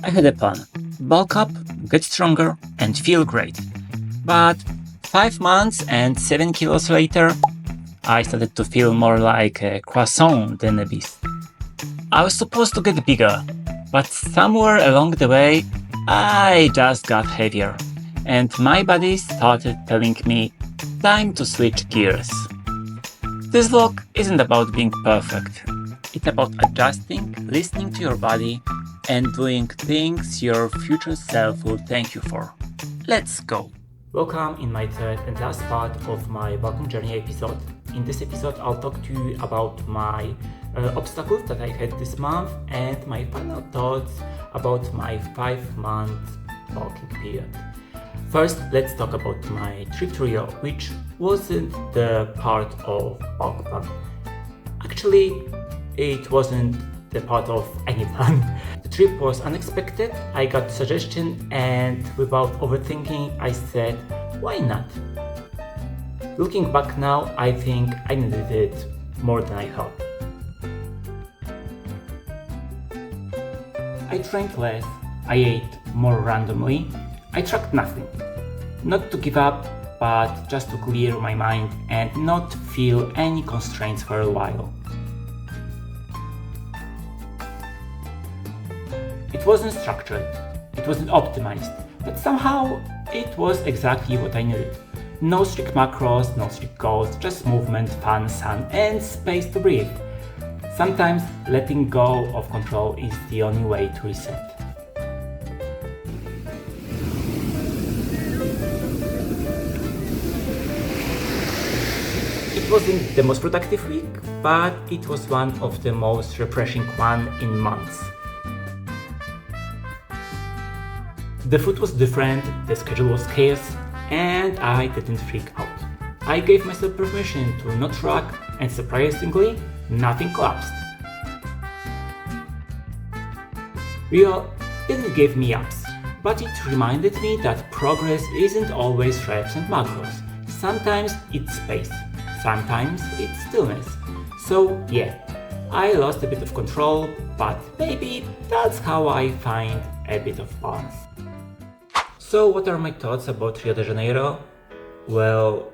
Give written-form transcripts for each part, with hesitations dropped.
I had a plan. Bulk up, get stronger, and feel great. But 5 months and 7 kilos later, I started to feel more like a croissant than a beast. I was supposed to get bigger, but somewhere along the way, I just got heavier. And my body started telling me, time to switch gears. This vlog isn't about being perfect. It's about adjusting, listening to your body, and doing things your future self will thank you for. Let's go! Welcome in my third and last part of my bulking journey episode. In this episode, I'll talk to you about my obstacles that I had this month and my final thoughts about my 5-month bulking period. First, let's talk about my trip to Rio, which wasn't the part of bulk plan. Actually, it wasn't the part of any plan. The trip was unexpected. I got suggestion and without overthinking, I said, why not? Looking back now, I think I needed it more than I thought. I trained less, I ate more randomly, I tracked nothing. Not to give up, but just to clear my mind and not feel any constraints for a while. It wasn't structured, it wasn't optimized, but somehow it was exactly what I needed. No strict macros, no strict goals, just movement, fun, sun, and space to breathe. Sometimes letting go of control is the only way to reset. It wasn't the most productive week, but it was one of the most refreshing one in months. The food was different, the schedule was chaos, and I didn't freak out. I gave myself permission to not track, and surprisingly, nothing collapsed. Rio didn't give me ups, but it reminded me that progress isn't always reps and macros. Sometimes it's space, sometimes it's stillness. So yeah, I lost a bit of control, but maybe that's how I find a bit of balance. So what are my thoughts about Rio de Janeiro? Well,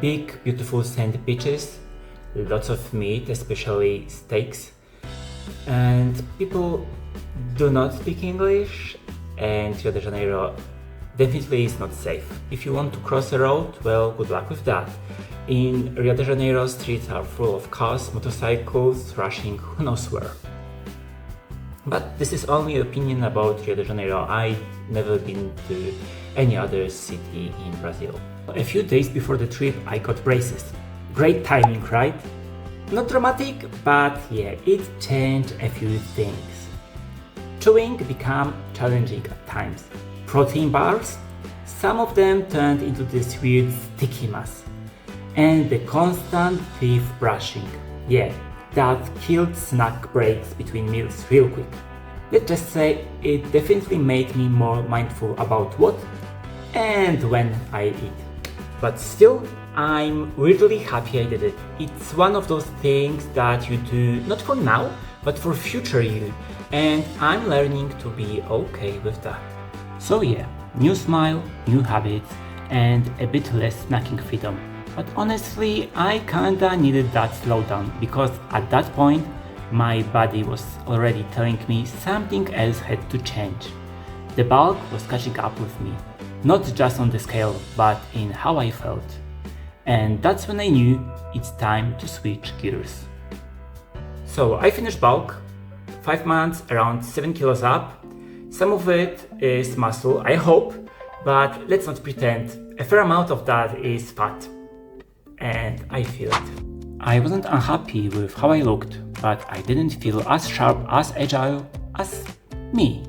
big, beautiful sandy beaches, lots of meat, especially steaks, and people do not speak English, and Rio de Janeiro definitely is not safe. If you want to cross a road, well, good luck with that. In Rio de Janeiro, streets are full of cars, motorcycles, rushing who knows where. But this is only opinion about Rio de Janeiro. I've never been to any other city in Brazil. A few days before the trip, I got braces. Great timing, right? Not dramatic, but yeah, it changed a few things. Chewing became challenging at times. Protein bars, some of them turned into this weird sticky mass. And the constant teeth brushing. Yeah, that killed snack breaks between meals real quick. Let's just say it definitely made me more mindful about what and when I eat. But still, I'm really happy I did it. It's one of those things that you do not for now, but for future you. And I'm learning to be okay with that. So yeah, new smile, new habits, and a bit less snacking freedom. But honestly, I kinda needed that slowdown because at that point, my body was already telling me something else had to change. The bulk was catching up with me, not just on the scale, but in how I felt. And that's when I knew it's time to switch gears. So I finished bulk, 5 months, around 7 kilos up. Some of it is muscle, I hope, but let's not pretend. A fair amount of that is fat. And I feel it. I wasn't unhappy with how I looked, but I didn't feel as sharp, as agile as me.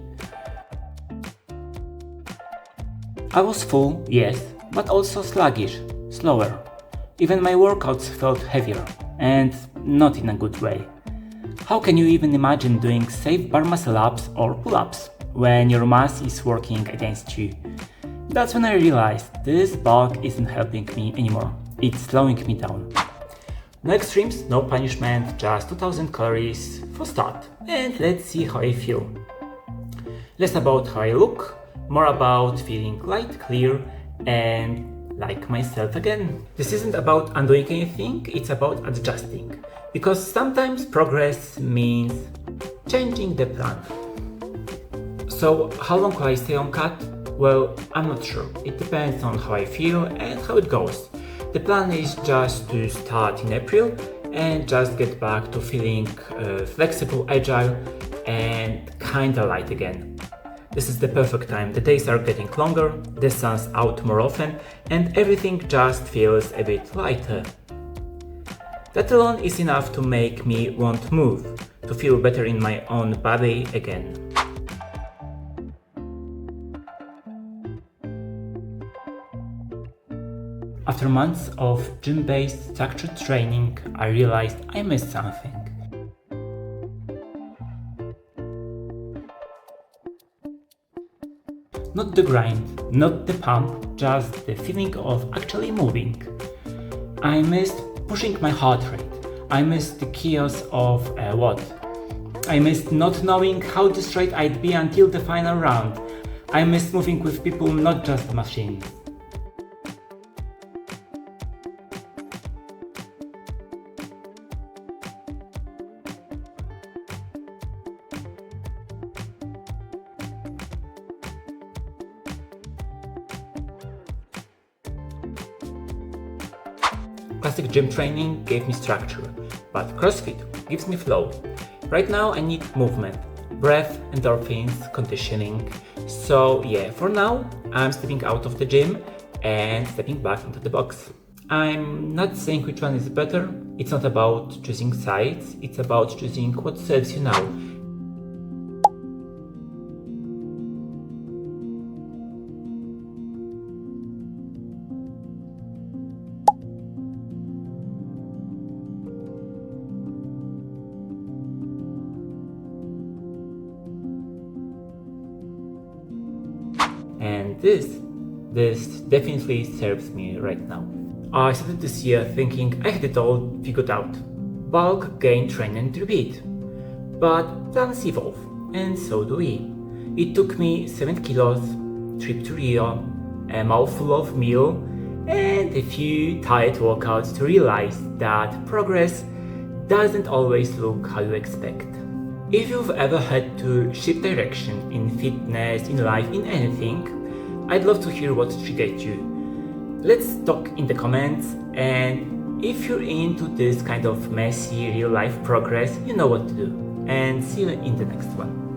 I was full, yes, but also sluggish, slower. Even my workouts felt heavier, and not in a good way. How can you even imagine doing safe bar muscle ups or pull-ups when your mass is working against you? That's when I realized this bulk isn't helping me anymore. It's slowing me down. No extremes, no punishment, just 2000 calories for start. And let's see how I feel. Less about how I look, more about feeling light, clear, and like myself again. This isn't about undoing anything, it's about adjusting. Because sometimes progress means changing the plan. So, how long will I stay on cut? Well, I'm not sure. It depends on how I feel and how it goes. The plan is just to start in April and just get back to feeling flexible, agile, and kinda light again. This is the perfect time. The days are getting longer, the sun's out more often, and everything just feels a bit lighter. That alone is enough to make me want to move, to feel better in my own body again. After months of gym-based structured training, I realized I missed something. Not the grind, not the pump, just the feeling of actually moving. I missed pushing my heart rate. I missed the chaos of what? I missed not knowing how straight I'd be until the final round. I missed moving with people, not just machines. Classic gym training gave me structure, but CrossFit gives me flow. Right now I need movement, breath, endorphins, conditioning. So yeah, for now I'm stepping out of the gym and stepping back into the box. I'm not saying which one is better. It's not about choosing sides, it's about choosing what serves you now. And this definitely serves me right now. I started this year thinking I had it all figured out. Bulk, gain, train and repeat. But plans evolve, and so do we. It took me 7 kilos, trip to Rio, a mouthful of meal, and a few tired workouts to realize that progress doesn't always look how you expect. If you've ever had to shift direction in fitness, in life, in anything, I'd love to hear what triggered you. Let's talk in the comments, and if you're into this kind of messy real life progress, you know what to do. And see you in the next one.